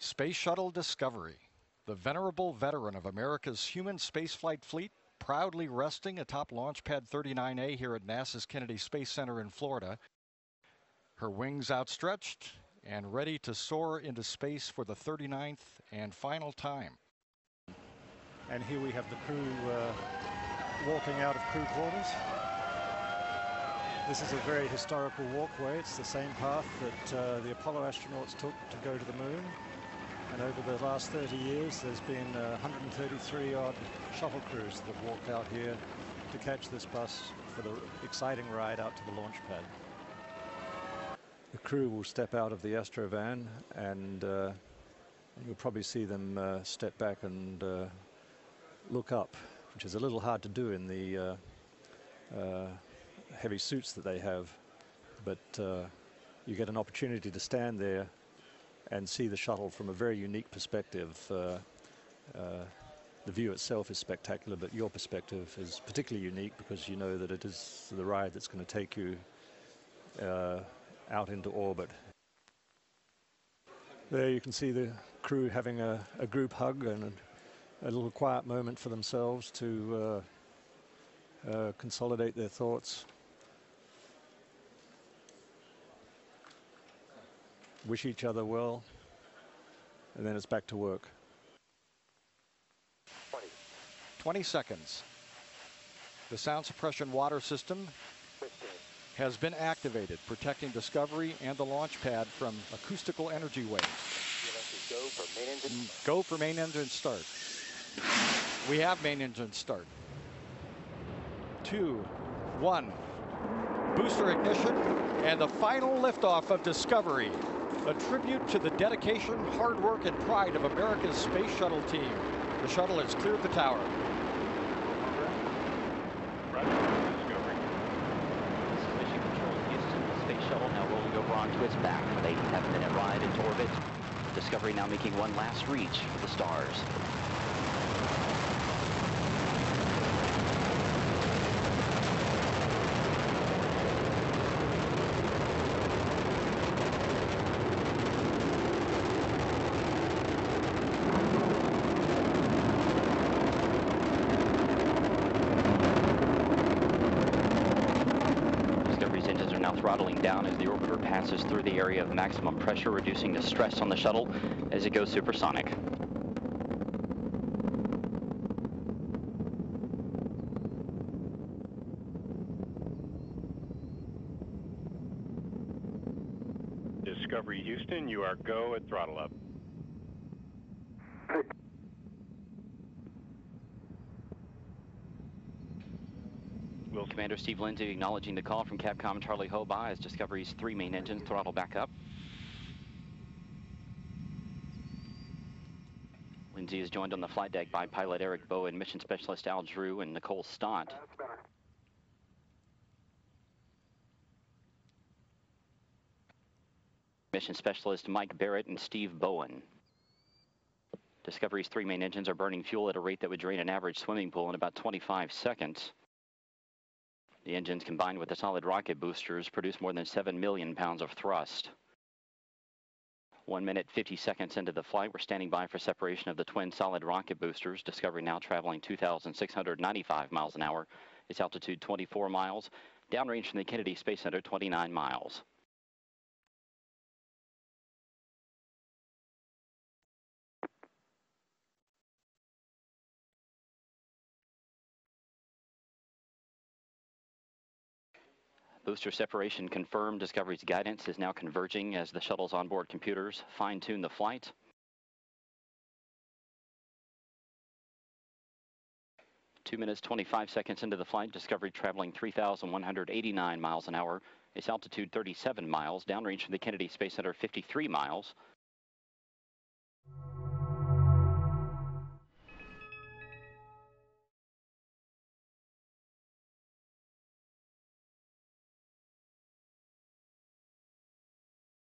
Space Shuttle Discovery, the venerable veteran of America's human spaceflight fleet, proudly resting atop Launch Pad 39A here at NASA's Kennedy Space Center in Florida, her wings outstretched and ready to soar into space for the 39th and final time. And here we have the crew walking out of crew quarters. This is a very historical walkway. It's the same path that the Apollo astronauts took to go to the moon. And over the last 30 years, there's been 133 odd shuttle crews that have walked out here to catch this bus for the exciting ride out to the launch pad. The crew will step out of the Astrovan, and you'll probably see them step back and look up, which is a little hard to do in the heavy suits that they have, but you get an opportunity to stand there and see the shuttle from a very unique perspective. The view itself is spectacular, but your perspective is particularly unique because you know that it is the ride that's going to take you out into orbit. There you can see the crew having a group hug and a little quiet moment for themselves to consolidate their thoughts. Wish each other well, and then it's back to work. 20 seconds. The sound suppression water system has been activated, protecting Discovery and the launch pad from acoustical energy waves. Go for main engine start. We have main engine start. 2, 1. Booster ignition and the final liftoff of Discovery. A tribute to the dedication, hard work, and pride of America's space shuttle team. The shuttle has cleared the tower. This is Mission Control in Houston. The space shuttle now rolling over onto its back for an 8.5-minute ride into orbit. Discovery now making one last reach for the stars. Throttling down as the orbiter passes through the area of maximum pressure, reducing the stress on the shuttle as it goes supersonic. Discovery Houston, you are go at throttle up. Commander Steve Lindsay acknowledging the call from Capcom Charlie Hobaugh as Discovery's 3 main engines throttle back up. Lindsay is joined on the flight deck by pilot Eric Bowen, mission specialist Al Drew, and Nicole Stott. Mission specialist Mike Barrett and Steve Bowen. Discovery's 3 main engines are burning fuel at a rate that would drain an average swimming pool in about 25 seconds. The engines combined with the solid rocket boosters produce more than 7 million pounds of thrust. 1 minute, 50 seconds into the flight, we're standing by for separation of the twin solid rocket boosters. Discovery now traveling 2,695 miles an hour. Its altitude 24 miles. Downrange from the Kennedy Space Center 29 miles. Booster separation confirmed. Discovery's guidance is now converging as the shuttle's onboard computers fine-tune the flight. Two minutes, 25 seconds into the flight, Discovery traveling 3,189 miles an hour. Its altitude 37 miles, downrange from the Kennedy Space Center 53 miles.